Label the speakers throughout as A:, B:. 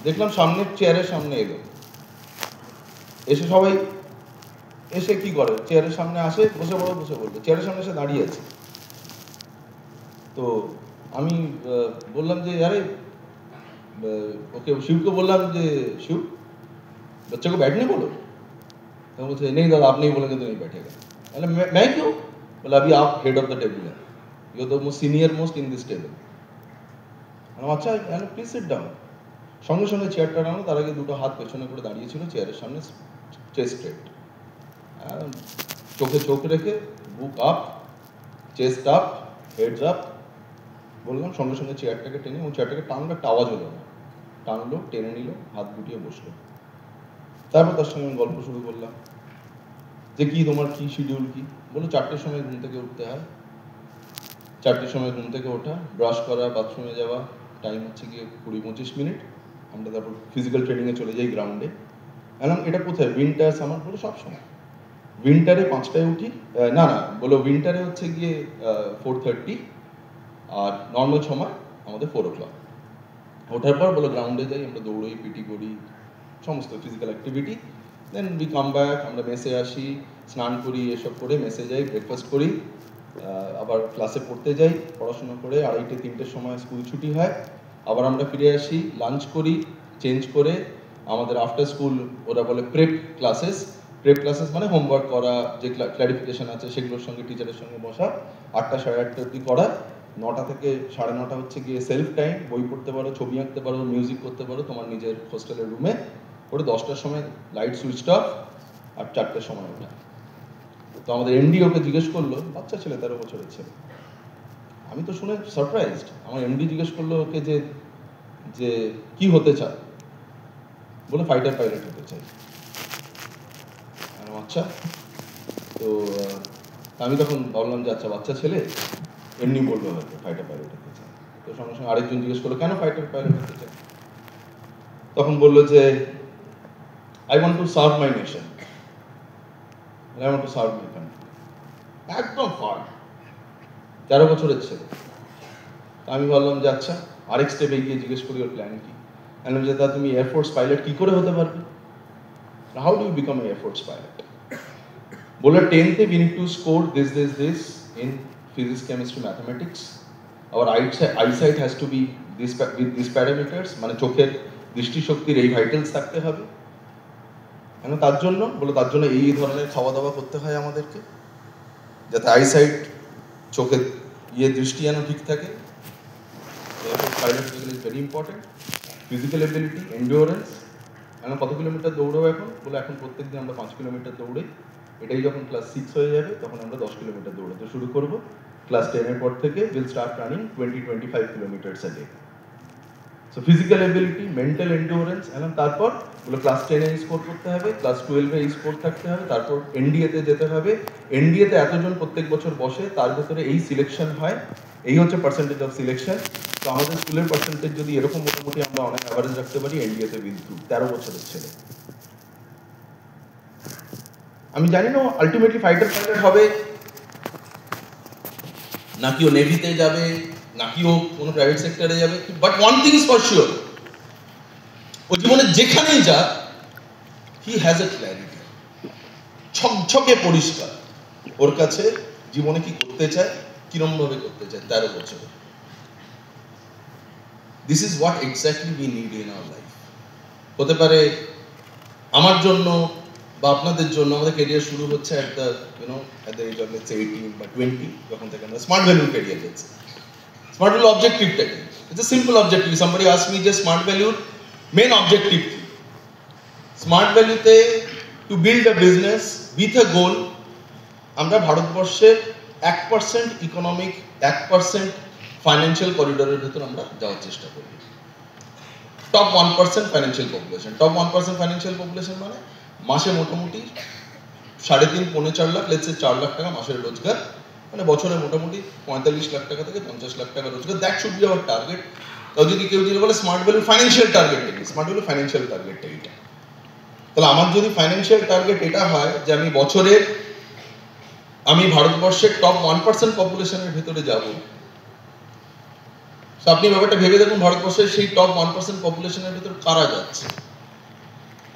A: দেখলাম সামনের চেয়ারের সামনে এলো, এসে সবাই এসে কি করে, চেয়ারের সামনে আসে, বসে পড়ো বসে পড়লো, চেয়ারের সামনে এসে দাঁড়িয়ে আছে। তো আমি বললাম যে আরে ওকে, शिव को बोललाम যে शिव बच्चे को बैठने बोलो। तो बोलते नहीं दादा आप नहीं बोलेंगे तो नहीं बैठेगा। बोला मैं क्यों? बोला अभी आप हेड ऑफ द टेबल है, you are the most senior most in this table. अच्छा प्लीज सिट डाउन। সঙ্গে সঙ্গে চেয়ারটা নামলো, তার আগে দুটো হাত পেছনে করে দাঁড়িয়েছিল চেয়ারের সামনে, চেস্ট স্ট্রেট, চোখে চোখ রেখে, বুক up, chest up, heads up. বললাম সঙ্গে সঙ্গে চেয়ারটাকে টেনে, এবং চেয়ারটাকে টানলো, একটা আওয়াজ হলো না, টানলো, টেনে নিল, হাত গুটিয়ে বসলো। তারপর তার সঙ্গে আমি গল্প শুরু করলাম যে কি তোমার কি শিডিউল কি? বললো 4টের সময় ঘুম থেকে উঠতে হয়, 4টের সময় ঘুম থেকে ওঠা, ব্রাশ করা, বাথরুমে যাওয়া, টাইম হচ্ছে গিয়ে 20-25 মিনিট, আমরা তারপর ফিজিক্যাল ট্রেনিংয়ে চলে যাই গ্রাউন্ডে। বললাম এটা কোথায়, উইন্টার সামার? বলো সব সময়। উইন্টারে 5টায় উঠি, না বলো উইন্টারে হচ্ছে গিয়ে 4:30, আর নর্মাল সময় আমাদের 4 o'clock। ওঠার পর বলো গ্রাউন্ডে যাই, আমরা দৌড়ই, পিটি করি, সমস্ত physical activity. Then we come back, আমরা মেসে আসি, স্নান করি, এসব করে মেসে যাই, ব্রেকফাস্ট করি, আবার ক্লাসে পড়তে যাই, পড়াশোনা করে 2:30-3টের সময় স্কুল ছুটি হয়, আবার আমরা ফিরে আসি, লাঞ্চ করি, চেঞ্জ করে আমাদের আফটার স্কুল ওরা বলে প্রেপ ক্লাসেস মানে হোমওয়ার্ক করা, যে ক্লারিফিকেশন আছে সেগুলোর সঙ্গে টিচারের সঙ্গে বসা, 8টা সাড়ে 8টা অবধি করা, 9টা থেকে 9:30 হচ্ছে গিয়ে সেলফ টাইম, বই পড়তে পারো, ছবি আঁকতে পারো, মিউজিক করতে পারো তোমার নিজের হোস্টেলের রুমে, ওটা 10টার সময় লাইট সুইচ অফ, আর 4টের সময় ওঠা। তো আমাদের এমডি ওকে জিজ্ঞেস করলো, বাচ্চা ছেলে, 13 বছরের ছেলে, আমি তো শুনে সারপ্রাইজড। আমার এমডি জিজ্ঞেস করলো ওকে যে কি হতে চায়? বলে ফাইটার পাইলট হতে চাই। আচ্ছা, তো আমি তখন ভাবলাম যে আচ্ছা বাচ্চা ছেলে এমনি বললো হয়তো ফাইটার পাইলট হতে চায়। তো সঙ্গে সঙ্গে আরেকজন জিজ্ঞেস করলো কেন ফাইটার পাইলট হতে চায়? তখন বললো যে I want to serve my nation, I want to serve my country. একদম ফার, 13 বছরের ছেলে। আমি বললাম যে আচ্ছা, আরেক স্টেপে গিয়ে জিজ্ঞেস করি ওর প্ল্যান কি। বললাম যে তা তুমি এয়ারফোর্স পাইলট কি করে হতে পারবে? How do you become air force pilot? বললো 10th we need to score this in physics, chemistry, mathematics. Our eyesight has to be with these parameters, মানে চোখের দৃষ্টিশক্তির এই ভাইটালস থাকতে হবে। কেন তার জন্য? বলো তার জন্য এই ধরনের খাওয়া দাওয়া করতে হয় আমাদেরকে, যাতে আইসাইট, চোখের দৃষ্টি যেন ঠিক থাকে। Pilot is very important. Physical ability, endurance. এখন কত কিলোমিটার দৌড়াবো এখন? বলে এখন প্রত্যেকদিন আমরা 5 কিলোমিটার দৌড়াই। এটাই যখন ক্লাস 6 হয়ে যাবে তখন আমরা 10 কিলোমিটার দৌড়াতে শুরু করব। ক্লাস 10 এর পর থেকে will start running 20-25 kilometres a day. So physical ability, mental endurance, এবং তারপর বলে ক্লাস 10 এ স্কোর করতে হবে, ক্লাস 12 এ স্কোর থাকতে হবে, তারপর এনডিএ তে যেতে হবে। এনডিএ তে এতজন প্রত্যেক বছর বসে, তার ভেতরে এই সিলেকশন হয়, এই হচ্ছে পার্সেন্টেজ অফ সিলেকশন। তো আমাদের স্কুলের পার্সেন্টেজ যদি এরকম মোটামুটি আমরা অনেক অ্যাভারেজ রাখতে পারি, এনডিএ তে উইল থ্রু। 13 বছরের ছেলে। আমি জানি না আলটিমেটলি ফাইটার পাইলট হবে নাকি ও নেভিতে যাবে, নাকি ও কোনো প্রাইভেট সেক্টরে যাবে, but one thing is for sure, ও জীবনে যেখানেই যাক, হি হ্যাজ এ ক্ল্যারিটি, ছকছকে পরিষ্কার ওর কাছে জীবনে কি করতে চায়, কিরম ভাবে করতে চায়। 13 বছরে this is what exactly we need in our life. হতে পারে আমার জন্য বা আপনাদের জন্য আমাদের ক্যারিয়ার শুরু হচ্ছে at the age of let's say 18 বা 20, যখন থেকে আমরা স্মার্ট ভ্যালু ক্যারিয়ার হচ্ছে। স্মার্ট ভ্যালু অবজেক্টিভটা কি? It's a simple objective. somebody asked me যে স্মার্ট ভ্যালুর মেন অবজেক্টিভ কি? স্মার্ট ভ্যালুতে to build a business with a goal, আমরা ভারতবর্ষের 1% ইকোনমিক, 1% ফাইন্যান্সিয়াল করিডোরের ভেতর আমরা যাওয়ার চেষ্টা করি। Top 1% financial population. Top 1% financial population মানে মাসে মোটামুটি 3.5-4 লাখ, লেটস সে 4 লাখ টাকা মাসের রোজগার, মানে বছরে মোটামুটি 45 লাখ টাকা থেকে 50 লাখ টাকা রোজগার। That should be our target. তাও যদি কেউ বলে স্মার্ট ভ্যালু ফাইন্যান্সিয়াল টার্গেট কি? স্মার্ট ভ্যালু ফাইন্যান্সিয়াল টার্গেটটা এটা। তাহলে আমার যদি ফাইন্যান্সিয়াল টার্গেট এটা হয় যে আমি ভারতবর্ষের টপ 1% পপুলেশনের ভেতরে যাব, তো আপনি ব্যাপারটা ভেবে দেখুন, ভারতবর্ষের সেই টপ 1% পপুলেশনের ভিতর কারা যাচ্ছে,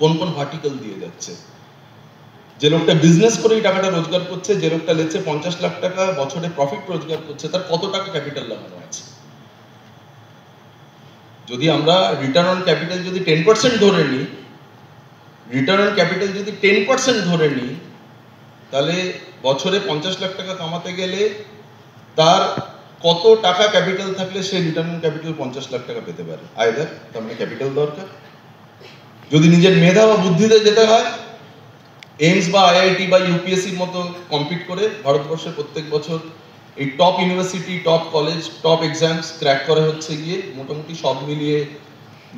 A: কোন কোন ভার্টিক্যাল দিয়ে যাচ্ছে। যে লোকটা বিজনেস করেই টাকাটা রোজগার করছে, যে লোকটা লেটসে 50 লাখ টাকা বছরে প্রফিট রোজগার করছে, তার কত টাকা ক্যাপিটাল লাগানো আছে। যদি আমরা রিটার্ন অন ক্যাপিটাল যদি 10% ধরে নিই, রিটার্ন অন ক্যাপিটাল যদি 10% ধরে নিই, তাহলে বছরে 50 লাখ টাকা কামাতে গেলে তার কত টাকা ক্যাপিটাল থাকলে সে রিটার্ন অন ক্যাপিটাল 50 লাখ টাকা পেতে পারে। আইদার তার মানে ক্যাপিটাল দরকার, যদি নিজের মেধা বা বুদ্ধিতে যেতে হয়, এইমস বা আইআইটি বা ইউপিএসসির মতো কম্পিট করে ভারতবর্ষে প্রত্যেক বছর এই top university, top college, top exams crack করা হচ্ছে গিয়ে মোটামুটি সব মিলিয়ে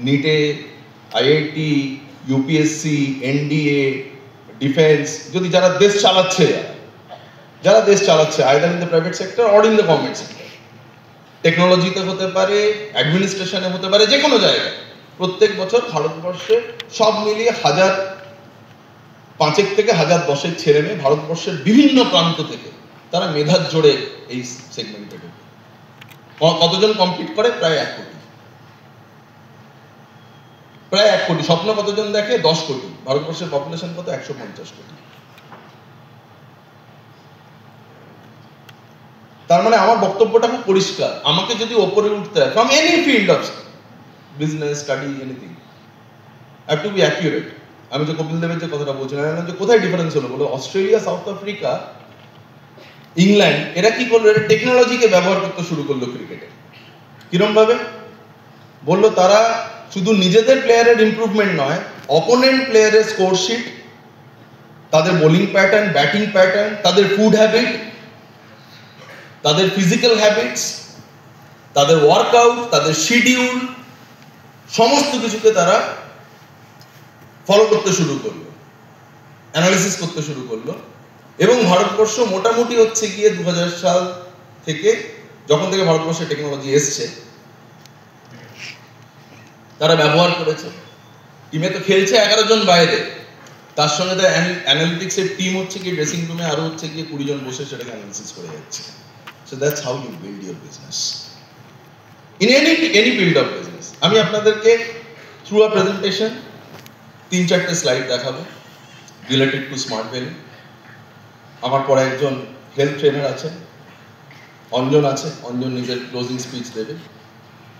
A: নিটে, আইআইটি, ইউপিএসসি, এনডিএ, ডিফেন্স, যদি যারা দেশ চালাচ্ছে either in the private sector or in the government sector, টেকনোলজিতে হতে পারে, অ্যাডমিনিস্ট্রেশনে হতে পারে, যে কোনো জায়গায়, প্রত্যেক বছর ভারতবর্ষে সব মিলিয়ে 5 থেকে 1010 ছেলে মেয়ে ভারতবর্ষের বিভিন্ন প্রান্ত থেকে তারা মেধার জোরে এই সেগমেন্টে ঢোকে। কতজন কম্পিট করে? প্রায় 1 কোটি। প্রায় 1 কোটি। স্বপ্ন কতজন দেখে? 10 কোটি। ভারতবর্ষের পপুলেশন কত? 150 কোটি। তার মানে আমার বক্তব্যটা খুব পরিষ্কার, আমাকে যদি ওপরে উঠতে হয় from any field of business, study, anything, have to be accurate. আমি যে কপিল দেবের যে কথাটা বলছিলাম, যে কোথায় ডিফারেন্স হলো বলো? অস্ট্রেলিয়া, সাউথ আফ্রিকা, ইংল্যান্ড, এরা কি করলো? এরা টেকনোলজিকে ব্যবহার করতে শুরু করলো ক্রিকেটে। কিরম ভাবে? বললো তারা শুধু নিজেদের প্লেয়ারের ইমপ্রুভমেন্ট নয়, অপোনেন্ট প্লেয়ারের স্কোর শিট, তাদের বোলিং প্যাটার্ন, ব্যাটিং প্যাটার্ন, তাদের ফুড হ্যাবিট, তাদের ফিজিক্যাল হ্যাবিটস, তাদের ওয়ার্কআউট, তাদের শিডিউল, সমস্ত কিছুকে তারা ফলো করতে শুরু করলো, অ্যানালিসিস করতে শুরু করলো। এবং ভারতবর্ষ মোটামুটি হচ্ছে গিয়ে 2000 সাল থেকে, যখন থেকে ভারতবর্ষে টেকনোলজি এসছে, তারা ব্যবহার করেছে। টিমে তো খেলছে 11 জন বাইরে, তার সঙ্গে তার অ্যানালিটিক্সের টিম হচ্ছে গিয়ে ড্রেসিং রুমে আরো হচ্ছে গিয়ে 20 জন বসে সেটাকে অ্যানালিসিস করে যাচ্ছে। So that's how you build your business in any field of business. আমি আপনাদেরকে থ্রু আ প্রেজেন্টেশন 3-4টে স্লাইড দেখাবো রিলেটেড টু স্মার্ট ভ্যালু। আমার পরে একজন হেলথ ট্রেনার আছেন, অঞ্জন আছে, অঞ্জন নিজের ক্লোজিং স্পিচ দেবে।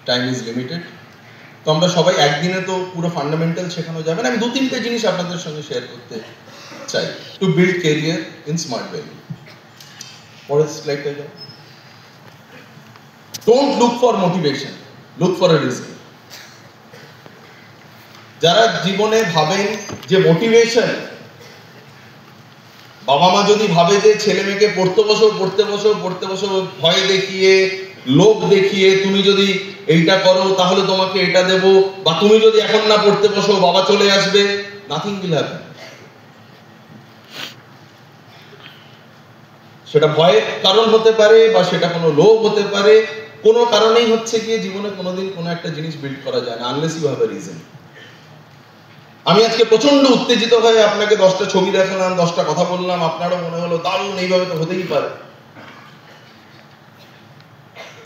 A: টাইম ইজ লিমিটেড, তো আমরা সবাই একদিনে তো পুরো ফান্ডামেন্টাল শেখানো যাবে না। আমি 2-3টে জিনিস আপনাদের সঙ্গে শেয়ার করতে চাই to build career in smart value. পরের স্লাইডটা যাও। Don't look for motivation, look for a reason. যারা জীবনে ভাবেন যে মোটিভেশন, বাবা মা যদি ভাবে যে ছেলে মেয়েকে পড়তে বসো ভয় দেখিয়ে, লোভ দেখিয়ে, তুমি যদি এইটা করো তাহলে তোমাকে এটা দেব, বা তুমি যদি এখন না পড়তে বসো বাবা চলে আসবে, নাথিং উইল হ্যাপেন। সেটা ভয়ের কারণ হতে পারে বা সেটা কোনো লোভ হতে পারে, কোনো কারণেই হচ্ছে গিয়ে জীবনে কোনোদিন কোনো একটা জিনিস বিল্ড করা যায় না unless you have a reason. আমি আজকে প্রচন্ড উত্তেজিত হয়ে আপনাকে 10টা ছবি দেখালাম, 10টা কথা বললাম, আপনারও মনে হলো দারুণ, এইভাবে তো হতেই পারে।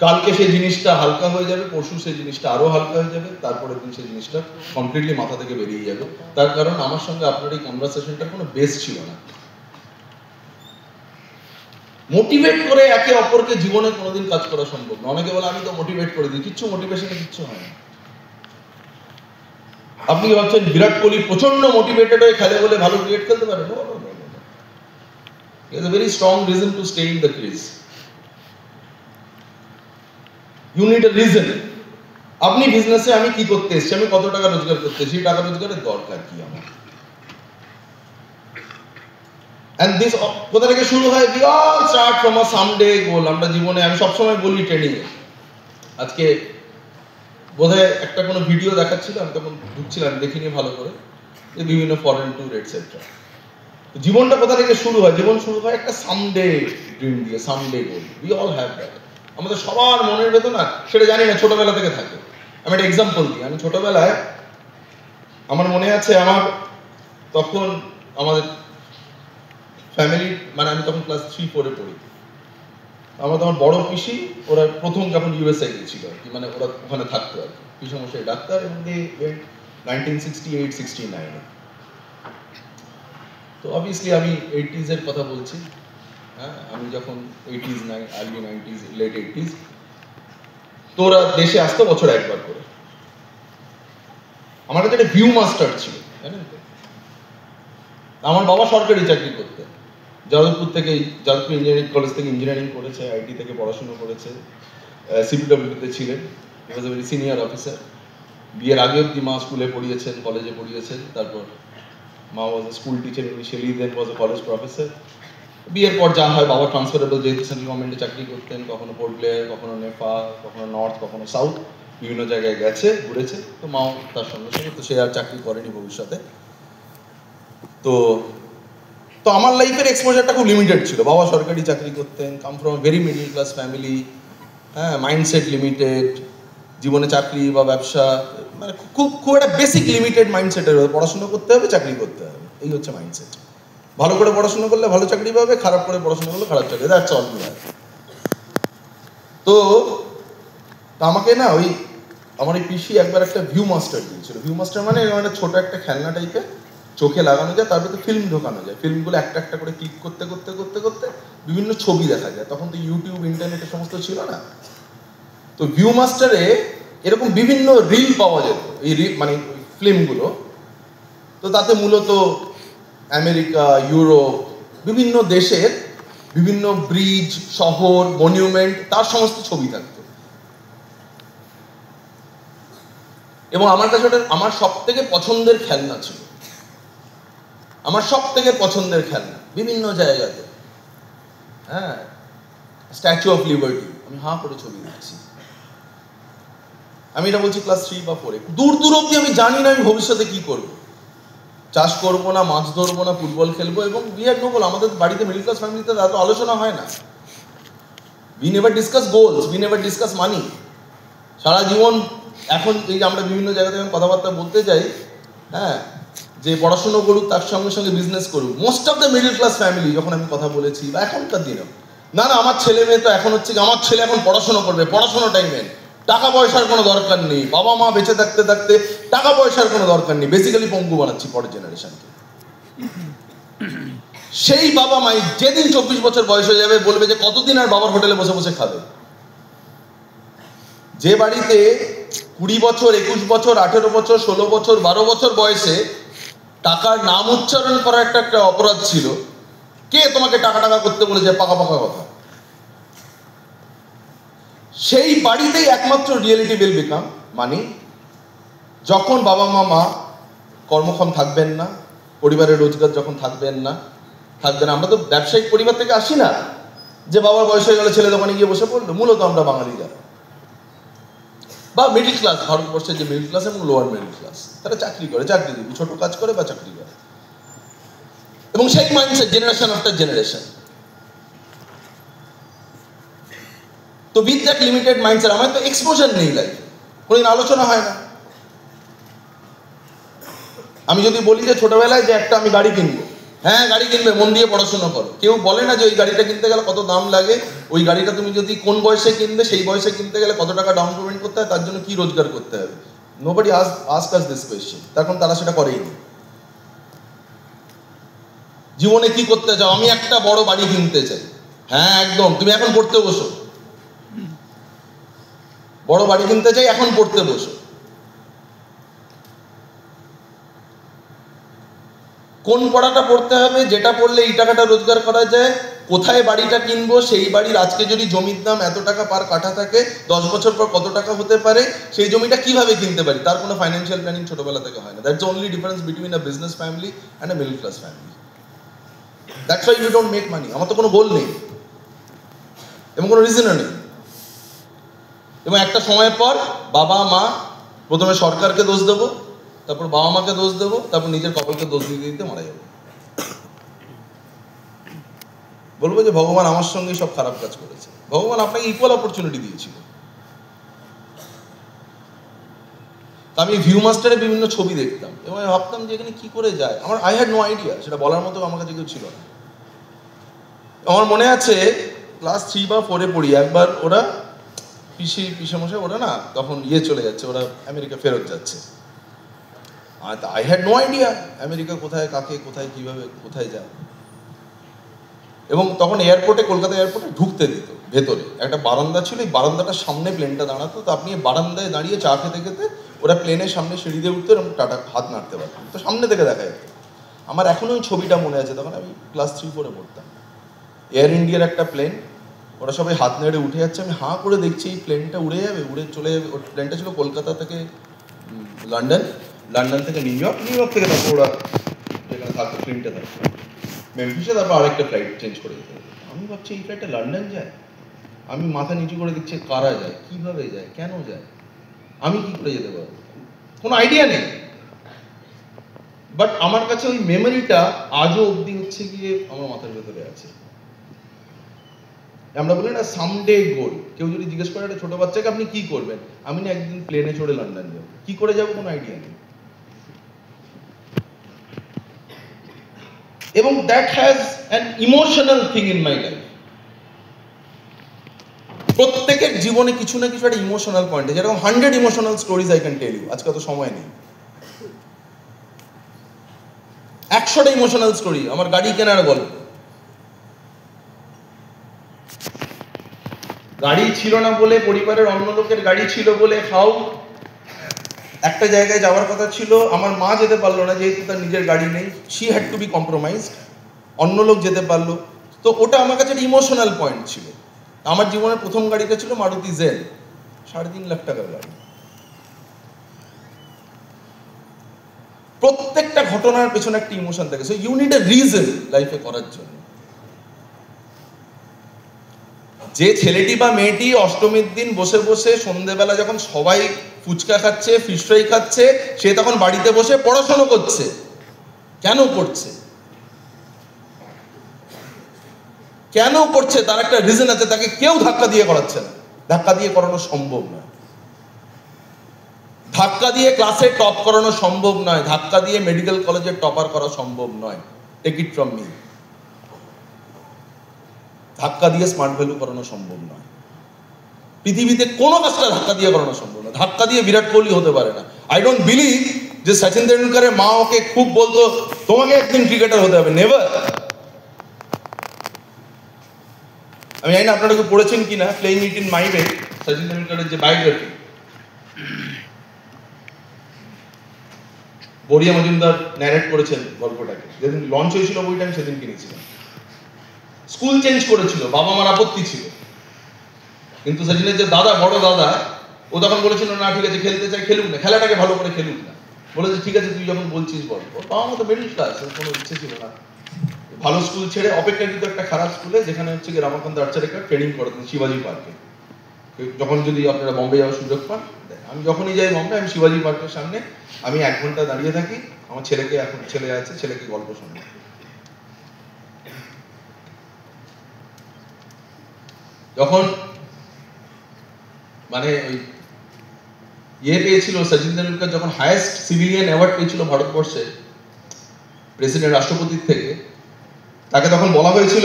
A: কালকে সেই জিনিসটা হালকা হয়ে যাবে, পরশু সেই জিনিসটা আরো হালকা হয়ে যাবে, তারপরের দিন সেই জিনিসটা কমপ্লিটলি মাথা থেকে বেরিয়ে যাবে। তার কারণ আমার সঙ্গে আপনার এই কনভারসেশনটার কোনো বেস ছিল না। মোটিভেট করে একে অপরকে জীবনে কোনোদিন কাজ করা সম্ভব না। অনেকে বলে আমি তো মোটিভেট করে দিই, কিচ্ছু মোটিভেশনে কিচ্ছু হয় না। আপনি কি ভাবছেন বিরাট কোহলি প্রচন্ড মোটিভেটেড হয়ে খেলে বলে ভালো ক্রিকেট খেলতে পারে? No no no no. He has a very strong reason to stay in the crease. You need a reason. আপনি বিজনেসে আমি কি করতে এসেছি, আমি কত টাকা রোজগার করতে এসেছি, টাকা রোজগারের দরকার কি আমার? And this কোথা থেকে শুরু হয়? We all start from a someday goal. আমরা জীবনে, আমি সবসময় বলি ট্রেনিং এ, আজকে বোধহয় একটা কোনো ভিডিও দেখাচ্ছিল, আমি তখন ঢুকছিলাম, দেখিনি ভালো করে, যে বিভিন্ন ফরেন ট্যুর এটসেট্রা। জীবনটা কোথা থেকে শুরু হয়? জীবন শুরু হয় একটা সামডে ড্রিম দিয়ে, someday goal. We all have that. আমাদের সবার মনের ভেতর না, সেটা জানি না, ছোটবেলা থেকে থাকে। আমি একটা এক্সাম্পল দিই। আমি ছোটবেলায়, আমার মনে আছে, আমার তখন আমাদের ফ্যামিলি, মানে আমি তখন ক্লাস 3-4 পড়ি, আমার বড় পিসি ওরা প্রথম যখন ইউএসএ গিয়েছিল আর কি, মানে ওরা ওখানে থাকতো আর কি, পিসমশাই ডাক্তার, এবং 1968-69-এ। তো অবভিয়াসলি আমি 80s কথা বলছি, হ্যাঁ, আমি যখন 80s, early 90s, late 80s, তো ওরা দেশে আসতো বছর একবার করে। আমার কাছে একটা ভিউ মাস্টার ছিল, জানেন তো। আমার বাবা সরকারি চাকরি করতেন, যাদবপুর ইঞ্জিনিয়ারিং কলেজ থেকে ইঞ্জিনিয়ারিং করেছে, আইটি থেকে পড়াশোনা করেছে, সিপিডব্লিউতে ছিলেন, হি ওয়াজ এ ভেরি সিনিয়র অফিসার। বিয়ের আগে অব্দি মা স্কুলে পড়িয়েছেন, কলেজে পড়িয়েছেন, তারপর মা ওয়াজ এ স্কুল টিচার ইনিশিয়ালি, দেন ওয়াজ এ কলেজ প্রফেসর। বিয়ের পর যা হয়, বাবা ট্রান্সফারেবল, যেহেতু সেন্ট্রাল গভর্নমেন্টে চাকরি করতেন, কখনো পোর্ট ব্লেয়ার, কখনো নেপা, কখনো নর্থ, কখনো সাউথ, বিভিন্ন জায়গায় গেছে, ঘুরেছে। তো মাও তার সঙ্গে সঙ্গে, তো সে আর চাকরি করেনি ভবিষ্যতে। তো তো আমার লাইফের এক্সপোজারটা খুব লিমিটেড ছিল। বাবা সরকারি চাকরি করতেন, come from very middle class family, হ্যাঁ, মাইন্ডসেট লিমিটেড, জীবনে চাকরি বা ব্যবসা মানে খুব খুব একটা বেসিক লিমিটেড মাইন্ডসেটের, পড়াশোনা করতে হবে, চাকরি করতে হবে, এই হচ্ছে মাইন্ডসেট। ভালো করে পড়াশোনা করলে ভালো চাকরি পাবে, খারাপ করে পড়াশোনা করলে খারাপ চাকরি, দ্যাটস অল। তো আমাকে না ওই আমার এই পিসি একবার একটা ভিউ মাস্টার দিয়েছিল। ভিউ মাস্টার মানে ছোট একটা খেলনা টাইপের, চোখে লাগানো যায়, তার ভিতরে ফিল্ম ঢোকানো যায়, ফিল্মগুলো একটা একটা করে ক্লিক করতে করতে করতে করতে বিভিন্ন ছবি দেখা যায়। তখন তো ইউটিউব, ইন্টারনেটের সমস্ত ছিল না। তো ভিউ মাস্টারে এরকম বিভিন্ন রিল পাওয়া যেত, এই মানে ফিল্মগুলো। তো তাতে মূলত আমেরিকা, ইউরোপ, বিভিন্ন দেশের বিভিন্ন ব্রিজ, শহর, মনিউমেন্ট, তার সমস্ত ছবি থাকতো। এবং আমার কাছে ওটা আমার সব থেকে পছন্দের খেলনা ছিল, আমার সব থেকে পছন্দের খেলনা, বিভিন্ন জায়গাতে। হ্যাঁ, স্ট্যাচু অফ লিবার্টি, আমি হাঁ করে ছবি দেখছি। আমি এটা বলছি ক্লাস 3 বা 4-এ। দূর দূর অব্দি আমি জানি না আমি ভবিষ্যতে কি করব। চাষ করবো না, মাছ ধরবো না, ফুটবল খেলবো, এবং উই হ্যাড নো গোল। আমাদের বাড়িতে মিডল ক্লাস ফ্যামিলিতে এত আলোচনা হয় না। We never discuss goals, we never discuss money. সারা জীবন এখন এই যে আমরা বিভিন্ন জায়গাতে কথাবার্তা বলতে যাই, হ্যাঁ, যে পড়াশুনো করুক, তার সঙ্গে সঙ্গে বিজনেস করুক, most of the middle class family যখন আমি কথা বলেছি, বা এখনকার দিনেও, না না আমার ছেলে মেয়ে তো এখন হচ্ছে আমার ছেলে এখন পড়াশোনা করবে, পড়াশোনা টাইমে টাকা পয়সার কোনো দরকার নেই, বাবা মা বেঁচে থাকতে থাকতে টাকা পয়সার কোনো দরকার নেই, বেসিক্যালি পঙ্গু বানাচ্ছি পরের জেনারেশনকে। সেই বাবা মাই যেদিন 24 বছর বয়স হয়ে যাবে বলবে যে কতদিন আর বাবার হোটেলে বসে বসে খাবে। যে বাড়িতে 20 বছর, 21 বছর, 18 বছর, 16 বছর, 12 বছর বয়সে টাকার নাম উচ্চারণ করা একটা অপরাধ ছিল, কে তোমাকে টাকা টাকা করতে বলেছে? পাকা পাকা কথা। সেই বাড়িতেই একমাত্র রিয়েলিটি উইল বিকাম মানি, যখন বাবা মা কর্মক্ষম থাকবেন না, পরিবারের রোজগার যখন থাকবেন না। আমরা তো ব্যবসায়িক পরিবার থেকে আসি না যে বাবার বয়স হয়ে গেলে ছেলে দোকানে গিয়ে বসে পড়লো। মূলত আমরা বাঙালি যারা, বা মিডল ক্লাস, ভারতবর্ষের যে মিডল ক্লাস এবং লোয়ার মিডল ক্লাস, তারা চাকরি করে, চাকরিজীবী, ছোট কাজ করে বা চাকরি করে। এবং সেই মাইন্ডসেট জেনারেশন আফটার জেনারেশন। তো উইথ দ্যাট লিমিটেড মাইন্ডসেট আমার তো এক্সপোজার নেই লাইফে, কোনোদিন আলোচনা হয় না। আমি যদি বলি যে ছোটবেলায় যে একটা আমি গাড়ি কিনবো, হ্যাঁ গাড়ি কিনবে, মন দিয়ে পড়াশোনা করো, কেউ বলে না যে ওই গাড়িটা কিনতে গেলে কত দাম লাগে, ওই গাড়িটা তুমি যদি কোন বয়সে কিনবে, সেই বয়সে কিনতে গেলে কত টাকা ডাউন পেমেন্ট করতে হয়, তার জন্য কি রোজগার করতে হবে। Nobody ask us this question. তখন তারা সেটা করেই না। জীবনে কি করতে চাও? আমি একটা বড় বাড়ি কিনতে চাই। হ্যাঁ একদম, তুমি এখন পড়তে বসো। বড় বাড়ি কিনতে চাই, এখন পড়তে বসো। কোন পড়াটা পড়তে হবে, যেটা পড়লে এই টাকাটা রোজগার করা যায়, কোথায় বাড়িটা কিনবো, সেই বাড়ির আজকে যদি জমির দাম এত টাকা পার কাঠা থাকে, 10 বছর পর কত টাকা হতে পারে, সেই জমিটা কিভাবে কিনতে পারি, তার কোনো ফাইন্যান্সিয়াল প্ল্যানিং ছোটবেলা থেকে হয় না। That's the only difference between a business family and a middle class family. That's why you don't make money. আমার তো কোনো গোল নেই এবং কোনো রিজনও নেই। এবং একটা সময়ের পর বাবা মা, প্রথমে সরকারকে দোষ দেবো, তারপর বাবা মাকে দোষ দেবো, তারপর নিজের কপালকে দোষ দিতে দিতে মারা যাবো। বলবো যে ভগবান আমার সঙ্গে সব খারাপ কাজ করেছে। ভগবান আপনাকে ইকুয়াল অপরচুনিটি দিয়েছিল। আমি ভিউ মাস্টারে বিভিন্ন ছবি দেখতাম এবং আমি ভাবতাম যে এখানে কি করে যায়। আমার আই হ্যাড নো আইডিয়া, সেটা বলার মতো আমার কাছে কেউ ছিল না। আমার মনে আছে ক্লাস 3 বা 4-এ পড়ি, একবার ওরা পিসেমশাই ওরা না তখন চলে যাচ্ছে, ওরা আমেরিকা ফেরত যাচ্ছে। I had no idea America কোথায়, কাকে কোথায়, কিভাবে কোথায় যায়। এবং তখন এয়ারপোর্টে, কলকাতা এয়ারপোর্টে ঢুকতে দিত ভেতরে একটা বারান্দা ছিল, এই বারান্দাটার সামনে প্লেনটা দাঁড়াতো, তো আপনি বারান্দায় দাঁড়িয়ে চা খেতে খেতে ওরা প্লেনের সামনে সিঁড়ি দিয়ে উঠতো এবং টাটা হাত নাড়তে পারতেন, তো সামনে থেকে দেখা যেত। আমার এখনো ওই ছবিটা মনে আছে, তখন আমি ক্লাস 3-4-এ পড়তাম। এয়ার ইন্ডিয়ার একটা প্লেন, ওরা সবাই হাত নেড়ে উঠে যাচ্ছে, আমি হাঁ করে দেখছি এই প্লেনটা উড়ে যাবে, উড়ে চলে যাবে। ওর প্লেনটা ছিল কলকাতা থেকে লন্ডন, লন্ডন থেকে নিউ ইয়র্ক, নিউ ইয়র্ক থেকে তারপর ওরা যেখানে থাকতো ফ্লিন্টে থাকতো মেমফিসে, তারপর আরেকটা ফ্লাইট চেঞ্জ করে দিতে হবে। আমি ভাবছি এই ফ্লাইটটা লন্ডন যায়, আমি মাথা নিচু করে দেখছি কারা যায়, কিভাবে যায়, কেন যায়, আমি কি করে যেতে পারবো, কোনো আইডিয়া নেই। বাট আমার কাছে ওই মেমোরিটা আজও অবধি হচ্ছে গিয়ে আমার মাথার ভেতরে আছে। আমরা বলি না সামডে গোল, কেউ যদি জিজ্ঞেস করে একটা ছোট বাচ্চাকে আপনি কি করবেন, আমি না একদিন প্লেনে চড়ে লন্ডন যাবো, কি করে যাবো কোনো আইডিয়া নেই। এবং that has an emotional thing in my life. প্রত্যেকের জীবনে কিছু না কিছু একটা ইমোশনাল পয়েন্ট, যেরকম 100 emotional stories I can tell you, আজকে তো সময় নেই। 100টা ইমোশনাল স্টোরি, আমার গাড়ি কেনার গল্প, গাড়ি ছিল না বলে, পরিবারের অন্য লোকের গাড়ি ছিল বলে খাও, একটা জায়গায় যাওয়ার কথা ছিল, আমার মা যেতে পারলো না যেহেতু তার নিজের গাড়ি নেই, she had to be compromised, অন্য লোক যেতে পারলো, তো ওটা আমার কাছে একটা ইমোশনাল পয়েন্ট ছিল। আমার জীবনের প্রথম গাড়িটা ছিল মারুতি জেন, 3.5 লাখ টাকার গাড়ি। প্রত্যেকটা ঘটনার পেছনে একটা ইমোশন থাকে, so you need a reason লাইফে করার জন্য। যে ছেলেটি বা মেয়েটি অষ্টমীর দিন বসে বসে সন্ধ্যেবেলা যখন সবাই ফুচকা খাচ্ছে, ফিশ ফ্রাই খাচ্ছে, সে তখন বাড়িতে বসে পড়াশোনা করছে, কেন করছে? কেন করছে তার একটা রিজন আছে, তাকে কেউ ধাক্কা দিয়ে করাচ্ছে না, ধাক্কা দিয়ে করানো সম্ভব নয়, ধাক্কা দিয়ে ক্লাসে টপ করানো সম্ভব নয়, ধাক্কা দিয়ে মেডিকেল কলেজে টপার করা সম্ভব নয়, টেক ইট ফ্রম মি। ধাক্কা দিয়ে স্মার্ট ভ্যালু করানো সম্ভব নয়, পৃথিবীতে কোনো কাজটা ধাক্কা দিয়ে করানো সম্ভব নয়। ধাক্কা দিয়ে বিরাট কোহলি হতে পারে না। আই ডোন্ট বিলিভ যে সচিন তেন্ডুলকারের মা ওকে খুব বলতো তোমাকে একদিন ক্রিকেটার হতে হবে, নেভার। আমি জানি না আপনারা কেউ পড়েছেন কিনা playing it in my way, Sachin তেন্ডুলকারের যে বায়োগ্রাফি, বড়িয়া মজুমদার ন্যারেট করেছেন গল্পটাকে। যেদিন লঞ্চ হয়েছিল বইটা আমি সেদিন কিনেছিলাম। স্কুল চেঞ্জ করেছিল, বাবা মার আপত্তি ছিল, কিন্তু সচিনের যে দাদা, বড় দাদা, ও তখন বলেছিল না ঠিক আছে খেলতে চাই খেলুক না, খেলাটাকে ভালো করে খেলুক না, বলেছে ঠিক আছে তুই যখন বলছিস বল। ওর বাবা মা তো মিডল ক্লাস, ওর কোনো ইচ্ছে ছিল না। ভালো স্কুল ছেড়ে অপেক্ষাকৃত একটা খারাপ স্কুলে, যেখানে হচ্ছে কি রামাকান্ত আর্চারেকার ট্রেনিং করাতেন শিবাজি পার্কে। যখন যদি আপনারা বম্বে যাওয়ার সুযোগ পান, আমি যখনই যাই বম্বে, আমি শিবাজি পার্কের সামনে আমি 1 ঘন্টা দাঁড়িয়ে থাকি, আমার ছেলেকে, এখন ছেলে আছে, ছেলেকে গল্প শোনাই। যখন মানে ওই পেয়েছিল সচিন তেন্ডুলকার, যখন হায়েস্ট সিভিলিয়ান অ্যাওয়ার্ড পেয়েছিল ভারতবর্ষে প্রেসিডেন্ট, রাষ্ট্রপতির থেকে, তাকে তখন বলা হয়েছিল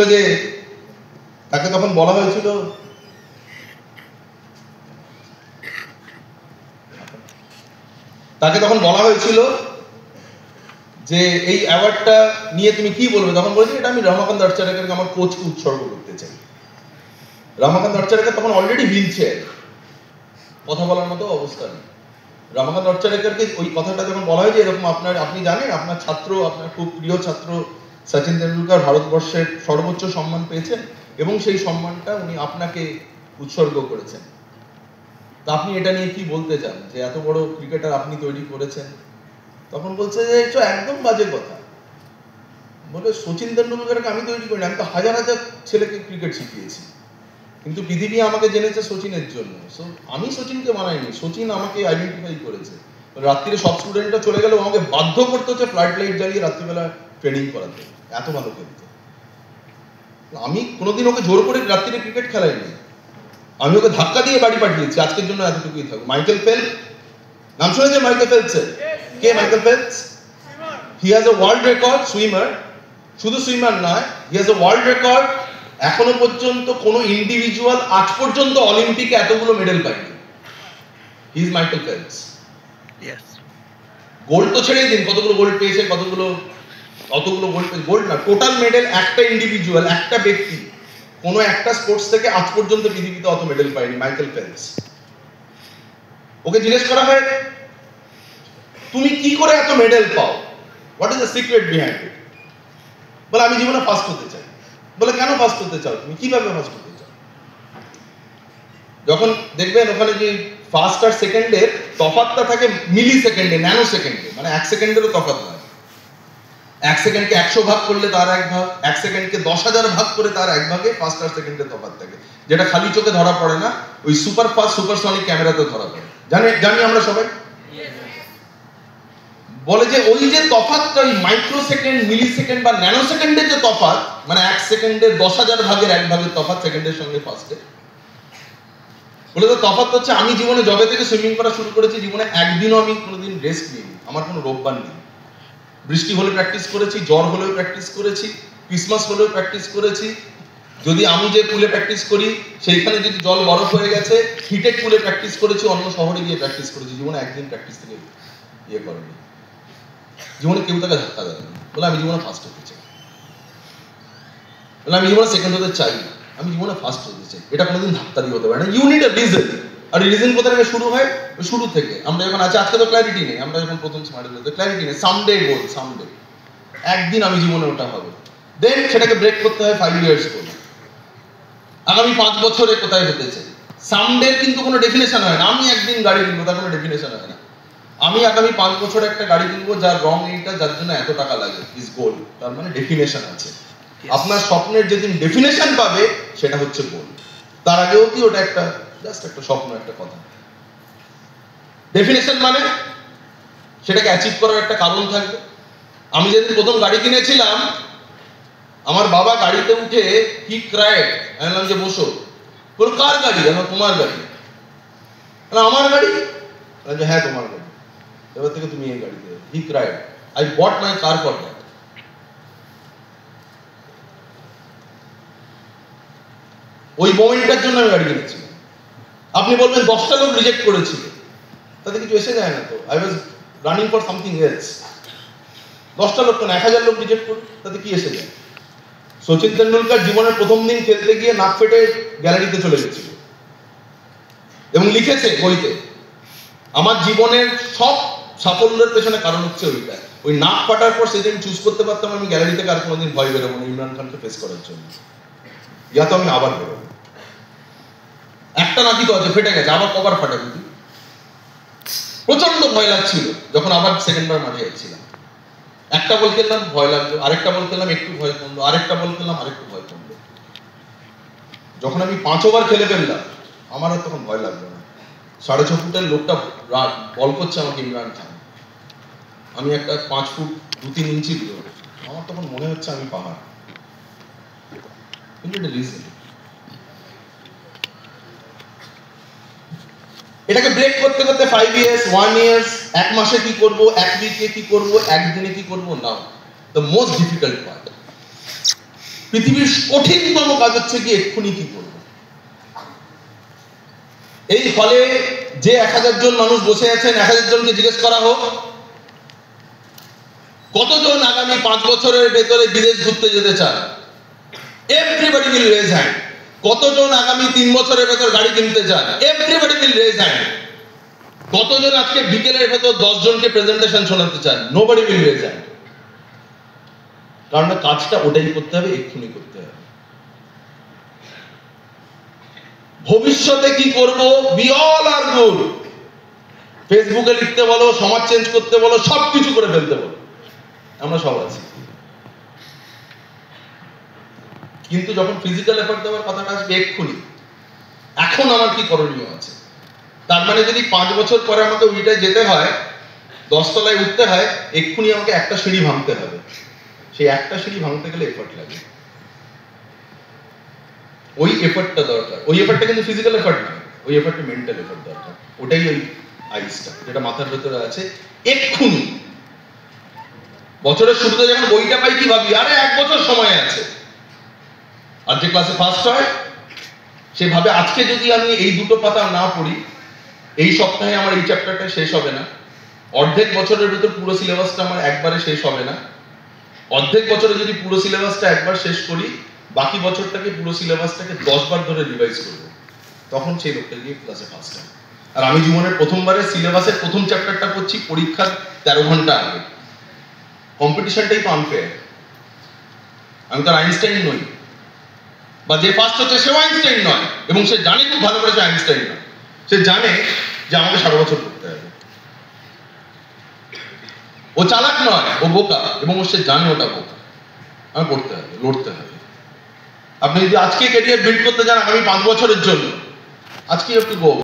A: যে এই অ্যাওয়ার্ডটা নিয়ে তুমি কি বলবে। তখন বলেছে এটা আমি রমাকান্ত আর্চারেকারকে, আমার কোচকে উৎসর্গ করতে চাই। রমাকান্ত আর্চারেকার তখন অলরেডি হুইল চেয়ার, কথা বলার মতো অবস্থা নেই। রমাকান্ত আর্চারেকারকে ওই কথাটা যখন বলা হয় যে এরকম আপনি জানেন আপনার ছাত্র, আপনার খুব প্রিয় ছাত্র সচিন তেন্ডুলকার ভারতবর্ষের সর্বোচ্চ সম্মান পেয়েছেন এবং সেই সম্মানটা উনি আপনাকে উৎসর্গ করেছেন, তা আপনি এটা নিয়ে কি বলতে চান যে এত বড় ক্রিকেটার আপনি তৈরি করেছেন। তখন বলছে যে এটা একদম বাজে কথা, বলে সচিন তেন্ডুলকারকে আমি তৈরি করিনি, আমি তো হাজার হাজার ছেলেকে ক্রিকেট শিখিয়েছি, কিন্তু পৃথিবী আমাকে জেনেছে সচিনের জন্য। সো আমি সচিনকে বানাইনি, সচিন আমাকে আইডেন্টিফাই করেছে। রাত্রিরে সব স্টুডেন্টরা চলে গেলেও আমাকে বাধ্য করতে হচ্ছে ফ্লাড লাইট জ্বালিয়ে রাত্রিবেলা ট্রেনিং করাতে, এত ভালো খেলতে। আমি কোনোদিন ওকে জোর করে রাত্রিরে ক্রিকেট খেলাইনি, আমি ওকে ধাক্কা দিয়ে বাড়ি পাঠিয়েছি, আজকের জন্য এতটুকুই থাকবে। মাইকেল ফেলপস, নাম শুনেছেন মাইকেল ফেলপসের? কে Michael Phelps? He has a world record swimmer, শুধু সুইমার নয়, he has a world record এখনো পর্যন্ত কোনো ইন্ডিভিজুয়াল আজ পর্যন্ত অলিম্পিকে এতগুলো মেডেল পায়নি। He is Michael Phelps. Gold তো ছেড়েই দিন, কতগুলো গোল্ড পেয়েছে, কতগুলো গোল্ড পেয়েছে, গোল্ড না, টোটাল মেডেল একটা ইন্ডিভিজুয়াল, একটা ব্যক্তি কোনো একটা স্পোর্টস থেকে আজ পর্যন্ত পৃথিবীতে অত মেডেল পায়নি, মাইকেল ফেলপস। ওকে জিজ্ঞেস করা হয় তুমি কি করে এত মেডেল পাও, what is the secret behind it? বলে আমি জীবনে ফার্স্ট হতে চাই। বলে কেন ফার্স্ট হতে চাও তুমি, কিভাবে ফার্স্ট হতে চাও? যখন দেখবেন ওখানে যে ফার্স্ট আর সেকেন্ডের তফাৎটা থাকে মিলি সেকেন্ডে, ন্যানো সেকেন্ডে, মানে 1 সেকেন্ডেরও তফাৎ হয়। 1 সেকেন্ডকে 100 ভাগ করলে তার 1 ভাগ, 1 সেকেন্ডকে 10,000 ভাগ করে তার 1 ভাগে ফার্স্ট আর সেকেন্ডের তফাৎ থাকে, যেটা খালি চোখে ধরা পড়ে না, ওই সুপার ফাস্ট সুপারসনিক ক্যামেরাতে ধরা পড়ে। জানি আমরা সবাই। বলে যে ওই যে তফাৎটা, ওই মাইক্রো সেকেন্ড, মিলি সেকেন্ড বা ন্যানো সেকেন্ডের যে তফাৎ, মানে 1 সেকেন্ডের 10,000 ভাগের 1 ভাগের তফাৎ সেকেন্ডের সঙ্গে ফার্স্টে। বলে তো তফাৎ হচ্ছে আমি জীবনে যবে থেকে সুইমিং করা শুরু করেছি, জীবনে একদিনও আমি কোনোদিন রেস্ট নিইনি, আমার কোনো রোববার নেই। বৃষ্টি হলে প্র্যাকটিস করেছি, জ্বর হলেও প্র্যাকটিস করেছি, ক্রিসমাস হলেও প্র্যাকটিস করেছি। যদি আমি যে পুলে প্র্যাকটিস করি সেইখানে যদি জল বরফ হয়ে গেছে, হিটেড পুলে প্র্যাকটিস করেছি, অন্য শহরে গিয়ে প্র্যাকটিস করেছি, জীবনে একদিন প্র্যাকটিস থেকে ইয়ে করেনি। জীবনে কেউ তাকে ধাক্কা দেয় না। বলে আমি জীবনে ফার্স্ট হতে চাই। বলে আমি জীবনে সেকেন্ড হতে চাই না, আমি জীবনে ফার্স্ট হতে চাই। এটা কোনোদিন ধাক্কা দিয়ে হতে পারে না। You need a reason. আর রিজন কোথা থেকে শুরু হয়? শুরু থেকে। আমরা যখন আছি, আজকে তো ক্ল্যারিটি নেই, আমরা যখন প্রথম স্মার্ট হতে ক্ল্যারিটি নেই, সামডে গোল, সামডে একদিন আমি জীবনে ওটা হবে। দেন সেটাকে ব্রেক করতে হয় 5 ইয়ার্স করে। আগামী 5 বছরে কোথায় হতে চাই। সামডে কিন্তু কোনো ডেফিনেশন হয় না। আমি একদিন গাড়ি কিনবো, তার কোনো ডেফিনেশন হয় না। আমি আগামী 5 বছরে একটা গাড়ি কিনবো যার রং এইটা, যার জন্য এত টাকা লাগে, ইজ গোল। তার মানে ডেফিনেশন আছে। আপনার স্বপ্নের যেদিন ডেফিনেশন পাবে সেটা হচ্ছে গোল। তার আগেও কি ওটা একটা জাস্ট একটা স্বপ্ন, একটা কথা। ডেফিনেশন মানে সেটাকে অ্যাচিভ করার একটা কারণ থাকবে। আমি যেদিন প্রথম গাড়ি কিনেছিলাম, আমার বাবা গাড়িতে উঠে হি ক্রাইড, আমি বললাম যে বসো। বলো কার গাড়ি? তোমার গাড়ি। আমার গাড়ি? হ্যাঁ তোমার গাড়ি, এবার থেকে তুমি এই গাড়িতে। He cried, I bought my car for that. ওই মোমেন্টটার জন্য আমি গাড়ি কিনেছিলাম। আপনি বলবেন 10টা লোক রিজেক্ট করেছিল, তাতে কিছু এসে যায় না তো। I was running for something else. 10টা লোক কেন, 1000 লোক রিজেক্ট করুন, তাতে কি এসে যায়? সচিন তেন্ডুলকর জীবনের প্রথম দিন খেলতে গিয়ে নাক ফেটে গ্যালারিতে চলে গেছিল এবং লিখেছে বইতে, আমার জীবনের সব সাফল্যের পেছনে কারণ হচ্ছে ওইটা। ওই নাক ফাটার পর সেদিন চুজ করতে পারতাম আমি গ্যালারি থেকে আর কোনোদিন ভয় বেরোবো না ইমরান খানকে ফেস করার জন্য, ইয়া তো আমি আবার বেরোবো। একটা নাকি তো আছে, ফেটে গেছে, আবার কবার ফাটাবি? প্রচন্ড ভয় লাগছিল যখন আবার সেকেন্ডবার মাঠে যাচ্ছিলাম। একটা বল খেললাম, ভয় লাগলো, আরেকটা বল খেললাম, একটু ভয় কমলো, আরেকটা বল খেললাম, আরেকটু ভয় কমলো। যখন আমি 5 ওভার খেলে ফেললাম, আমার আর তখন ভয় লাগলো না। 6.5 ফুটের লোকটা বল করছে আমাকে, ইমরান খান, আমি একটা 5 ফুট 2-3 ইঞ্চি দূর, আমার তখন মনে হচ্ছে আমি পাহাড়। কিন্তু এটা রিজন। এটাকে ব্রেক করতে করতে 5 ইয়ার্স, 1 ইয়ার্স, 1 মাসে কি করব, 1 উইকে কি করব, 1 দিনে কি করব, না। দ্য মোস্ট ডিফিকাল্ট পার্ট, পৃথিবীর কঠিনতম কাজ হচ্ছে কি এক্ষুনি কি করব। এই হলে যে 1000 জন মানুষ বসে আছেন, 1000 জনকে জিজ্ঞেস করা হোক কতজন আগামী 5 বছরের ভেতরে বিদেশ ঘুরতে যেতে চান? Everybody will raise hand. কতজন আগামী 3 বছরের ভেতর গাড়ি কিনতে চান? Everybody will raise hand. কতজন আজকে বিকেলের ভেতর 10 জনকে প্রেজেন্টেশন শোনাতে চান? Nobody will raise hand. কারণ কাজটা ওটাই করতে হবে, এক্ষুনি করতে হবে। ভবিষ্যতে কি করব, উই অল আর গুড। ফেসবুকে লিখতে বলো, সমাজ চেঞ্জ করতে বলো, সবকিছু করে ফেলতে বলো, আমরা সব আছি। কিন্তু যখন ফিজিক্যাল এফর্ট দেওয়ার কথাটা আসবে এক্ষুনি, এখন আমার কি করণীয় আছে, তার মানে যদি 5 বছর পরে আমাকে ওইটায় যেতে হয়, 10 তলায় উঠতে হয়, এক্ষুনি আমাকে একটা সিঁড়ি ভাঙতে হবে। সেই একটা সিঁড়ি ভাঙতে গেলে এফর্ট লাগে, ওই এফর্টটা দরকার। ওই এফর্টটা কিন্তু ফিজিক্যাল এফর্ট না, ওই এফর্টটা মেন্টাল এফর্ট দরকার। ওটাই ওই আইসটা যেটা মাথার ভেতরে আছে। এক্ষুনি বছরের শুরুতে যখন বইটা পাই কি ভাবি, আরে 1 বছর সময় আছে। আর যে ক্লাসে ফার্স্ট হয় সেভাবে আজকে যদি আমি এই দুটো পাতা না পড়ি, এই সপ্তাহে আমার এই চ্যাপ্টারটা শেষ হবে না, অর্ধেক বছরের ভিতর পুরো সিলেবাসটা আমার একবারে শেষ হবে না, অর্ধেক বছরে যদি পুরো সিলেবাসটা একবার শেষ করি, বাকি বছরটাকে পুরো সিলেবাসটাকে 10 বার ধরে রিভাইজ করবো, তখন সেই লোকটা গিয়ে ক্লাসে ফার্স্ট হয়। আর আমি জীবনের প্রথমবারে সিলেবাসের প্রথম চ্যাপ্টারটা পড়ছি পরীক্ষার 13 ঘন্টা আগে। কম্পিটিশনটাই তো আনফেয়ার। আমি তো আইনস্টাইন নই, বা যে ফার্স্ট হচ্ছে সেও আইনস্টাইন নয়, এবং সে জানে খুব ভালো করে সে আইনস্টাইন নয়। সে জানে যে আমাকে 7 বছর পড়তে হবে। ও চালাক নয়, ও বোকা, এবং সে জানে ওটা বোকা। আমি পড়তে হবে, লড়তে হবে। আপনি যদি আজকে ক্যারিয়ার বিল্ড করতে চান আগামী 5 বছরের জন্য, আজকে একটু গো